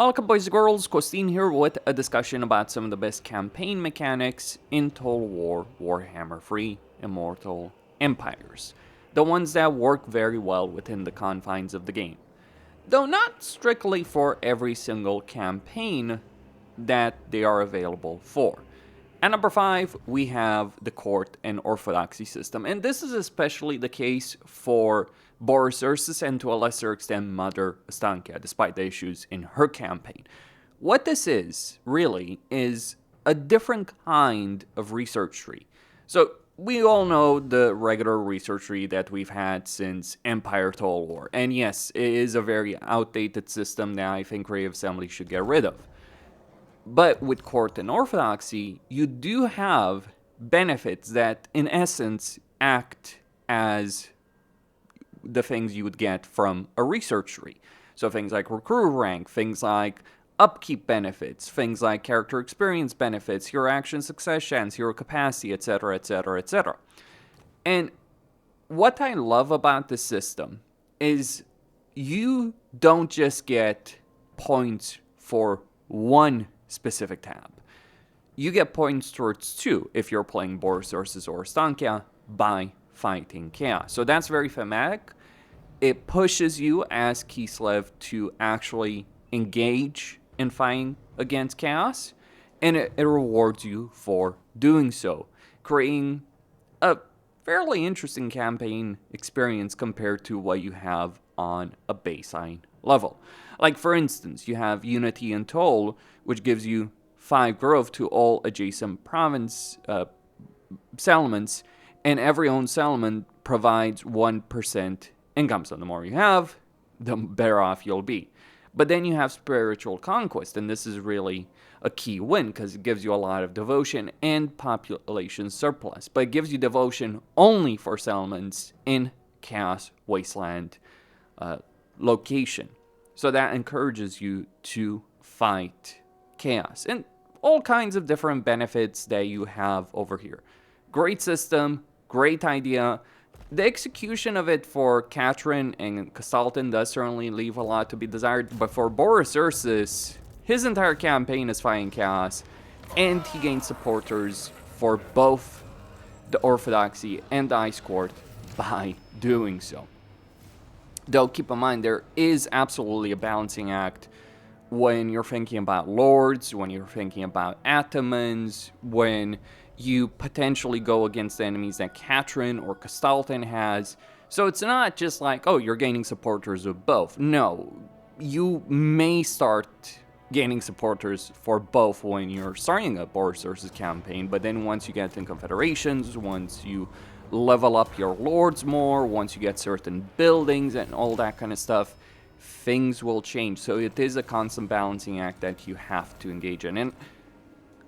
Welcome boys and girls, Costin here with a discussion about some of the best campaign mechanics in Total War Warhammer 3 Immortal Empires. The ones that work very well within the confines of the game. Though not strictly for every single campaign that they are available for. At number 5, we have the Court and Orthodoxy system, and this is especially the case for Boris Ursus and to a lesser extent Mother Stankia, despite the issues in her campaign. What this is, really, is a different kind of research tree. So, we all know the regular research tree that we've had since Empire Total War, and yes, it is a very outdated system that I think Ray of Assembly should get rid of. But with Court and Orthodoxy, you do have benefits that, in essence, act as the things you would get from a research tree. So things like recruit rank, things like upkeep benefits, things like character experience benefits, hero action success chance, hero capacity, etc., etc., etc. And what I love about the system is you don't just get points for one specific tab. You get points towards two if you're playing Boris Ursus or Stankia by fighting chaos. So that's very thematic. It pushes you as Kislev to actually engage in fighting against chaos, and it rewards you for doing so, creating a fairly interesting campaign experience compared to what you have on a baseline level. Like, for instance, you have Unity and Toll, which gives you 5 growth to all adjacent province settlements, and every owned settlement provides 1% income. So the more you have, the better off you'll be. But then you have Spiritual Conquest, and this is really a key win because it gives you a lot of devotion and population surplus. But it gives you devotion only for settlements in Chaos Wasteland location. So that encourages you to fight chaos. And all kinds of different benefits that you have over here. Great system, great idea. The execution of it for Katrin and Castalton does certainly leave a lot to be desired, but for Boris Ursus, his entire campaign is fighting chaos, and he gains supporters for both the Orthodoxy and the Ice Court by doing so. Though keep in mind, there is absolutely a balancing act when you're thinking about lords, when you're thinking about atamans, when you potentially go against the enemies that Katrin or Castalton has. So it's not just like, oh, you're gaining supporters of both. No, you may start gaining supporters for both when you're starting a Boris Ursus campaign, but then once you get in confederations, once you level up your lords more, once you get certain buildings and all that kind of stuff, things will change. So it is a constant balancing act that you have to engage in. And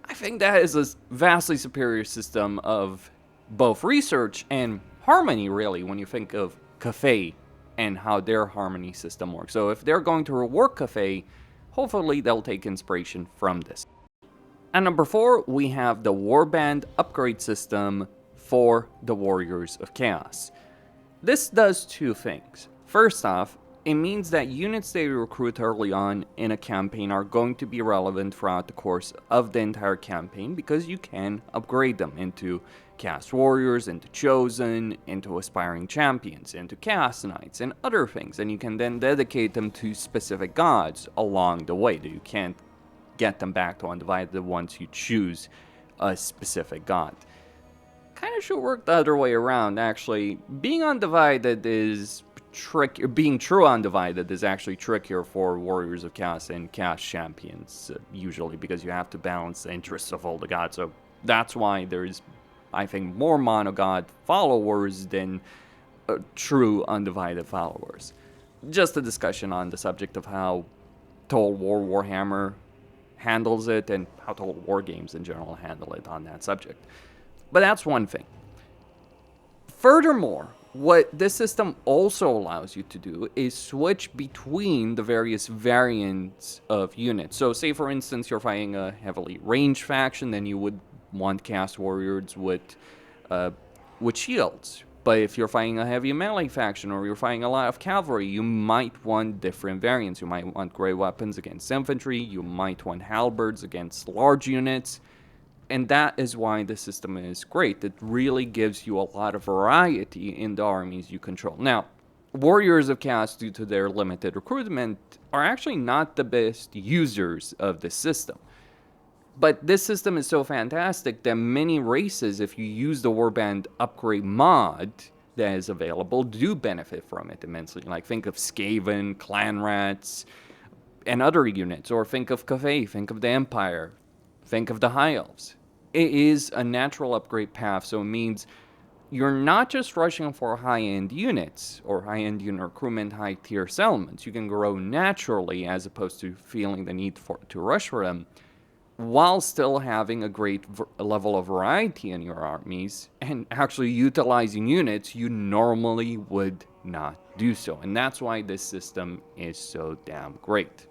I think that is a vastly superior system of both research and harmony, really, when you think of Cafe and how their harmony system works. So if they're going to rework Cafe, hopefully they'll take inspiration from this. At number 4, we have the Warband upgrade system for the Warriors of Chaos. This does two things. First off, it means that units that you recruit early on in a campaign are going to be relevant throughout the course of the entire campaign because you can upgrade them into Chaos Warriors, into Chosen, into Aspiring Champions, into Chaos Knights, and other things. And you can then dedicate them to specific gods along the way. You can't get them back to Undivided once you choose a specific god. Kind of should work the other way around, actually. Being Undivided is tricky. Being true Undivided is actually trickier for Warriors of Chaos and Chaos Champions, usually, because you have to balance the interests of all the gods. So that's why there's, I think, more monogod followers than true Undivided followers. Just a discussion on the subject of how Total War Warhammer handles it and how Total War games in general handle it on that subject. But that's one thing. Furthermore, what this system also allows you to do is switch between the various variants of units. So say, for instance, you're fighting a heavily ranged faction, then you would want Chaos Warriors with shields. But if you're fighting a heavy melee faction or you're fighting a lot of cavalry, you might want different variants. You might want great weapons against infantry, you might want halberds against large units, and that is why the system is great. It really gives you a lot of variety in the armies you control. Now, Warriors of Chaos, due to their limited recruitment, are actually not the best users of the system. But this system is so fantastic that many races, if you use the Warband upgrade mod that is available, do benefit from it immensely. Like, think of Skaven, Clan Rats, and other units. Or think of Cafe, think of the Empire, think of the High Elves. It is a natural upgrade path, so it means you're not just rushing for high-end units or high-end unit recruitment, high-tier settlements. You can grow naturally as opposed to feeling the need to rush for them, while still having a great level of variety in your armies and actually utilizing units you normally would not do so. And that's why this system is so damn great.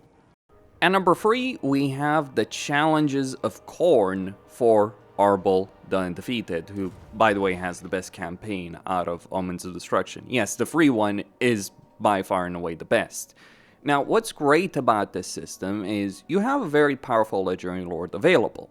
At number 3, we have the Challenges of Khorne for Arbol the Undefeated, who, by the way, has the best campaign out of Omens of Destruction. Yes, the free one is by far and away the best. Now, what's great about this system is you have a very powerful Legendary Lord available,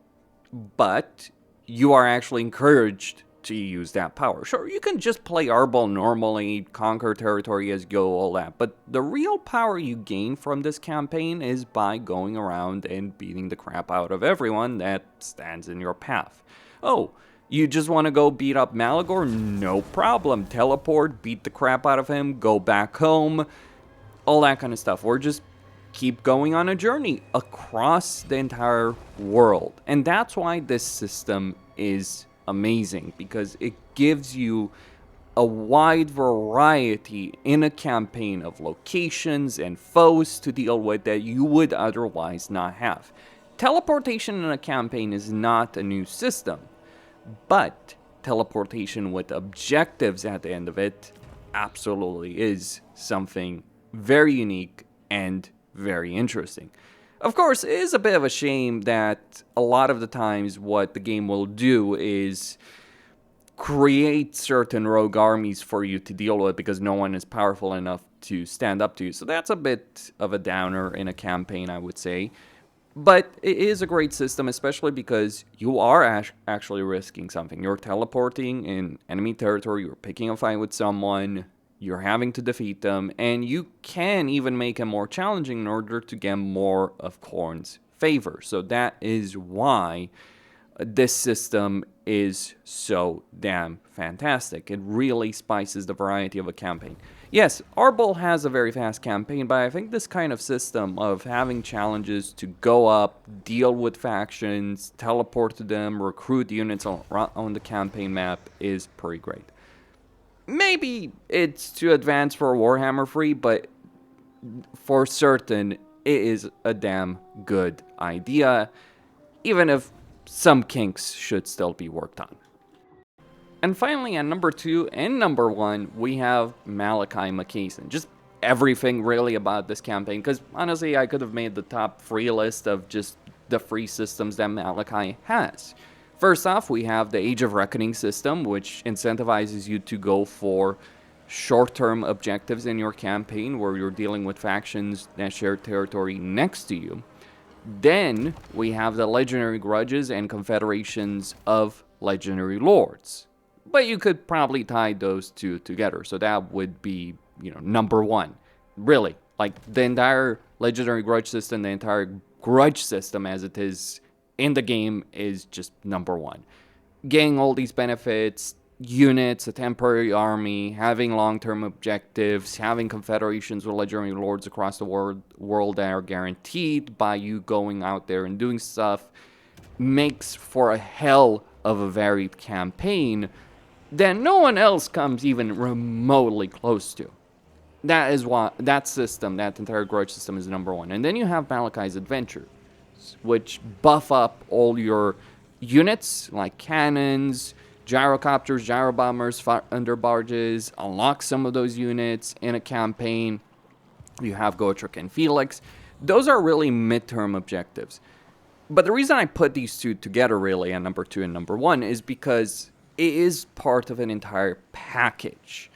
but you are actually encouraged to use that power. Sure, you can just play Arbol normally, conquer territory as you go, all that, but the real power you gain from this campaign is by going around and beating the crap out of everyone that stands in your path. Oh, you just want to go beat up Malagor? No problem. Teleport, beat the crap out of him, go back home, all that kind of stuff. Or just keep going on a journey across the entire world. And that's why this system is amazing, because it gives you a wide variety in a campaign of locations and foes to deal with that you would otherwise not have. Teleportation in a campaign is not a new system, but teleportation with objectives at the end of it absolutely is something very unique and very interesting. Of course, it is a bit of a shame that a lot of the times what the game will do is create certain rogue armies for you to deal with because no one is powerful enough to stand up to you. So that's a bit of a downer in a campaign, I would say. But it is a great system, especially because you are actually risking something. You're teleporting in enemy territory, you're picking a fight with someone, you're having to defeat them, and you can even make it more challenging in order to get more of Khorne's favor. So that is why this system is so damn fantastic. It really spices the variety of a campaign. Yes, Arbol has a very fast campaign, but I think this kind of system of having challenges to go up, deal with factions, teleport to them, recruit units on the campaign map is pretty great. Maybe it's too advanced for Warhammer free, but for certain, it is a damn good idea, even if some kinks should still be worked on. And finally, at number 2 and number 1, we have Malachi Makason. Just everything really about this campaign, because honestly, I could have made the top free list of just the free systems that Malachi has. First off, we have the Age of Reckoning system, which incentivizes you to go for short-term objectives in your campaign where you're dealing with factions that share territory next to you. Then we have the Legendary Grudges and Confederations of Legendary Lords. But you could probably tie those two together, so that would be, number 1. Really, like the entire Legendary Grudge system, the entire Grudge system as it is in the game is just number 1. Getting all these benefits, units, a temporary army, having long-term objectives, having confederations with legendary lords across the world that are guaranteed by you going out there and doing stuff, makes for a hell of a varied campaign that no one else comes even remotely close to. That is why that system, that entire grudge system, is number 1. And then you have Malachi's Adventure, which buff up all your units like cannons, gyrocopters, gyrobombers, underbarges, unlock some of those units in a campaign. You have Gotrek and Felix. Those are really midterm objectives. But the reason I put these two together really at number 2 and number 1 is because it it is part of an entire package,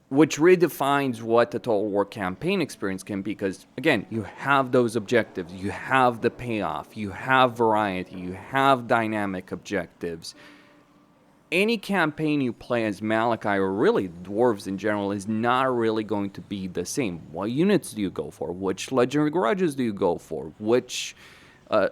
which redefines what the Total War campaign experience can be, because, again, you have those objectives, you have the payoff, you have variety, you have dynamic objectives. Any campaign you play as Malachi, or really dwarves in general, is not really going to be the same. What units do you go for? Which legendary grudges do you go for? Which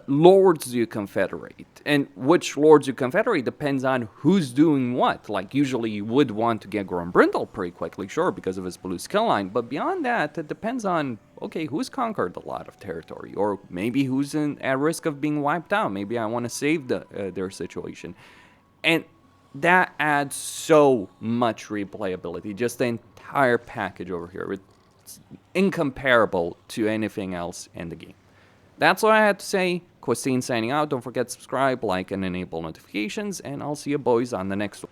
lords do you confederate? And which lords you confederate depends on who's doing what. Like, usually you would want to get Grombrindle pretty quickly, sure, because of his blue skill line, but beyond that, it depends on, okay, who's conquered a lot of territory, or maybe who's at risk of being wiped out. Maybe I want to save their situation. And that adds so much replayability, just the entire package over here. It's incomparable to anything else in the game. That's all I had to say. Christine signing out. Don't forget to subscribe, like, and enable notifications, and I'll see you boys on the next one.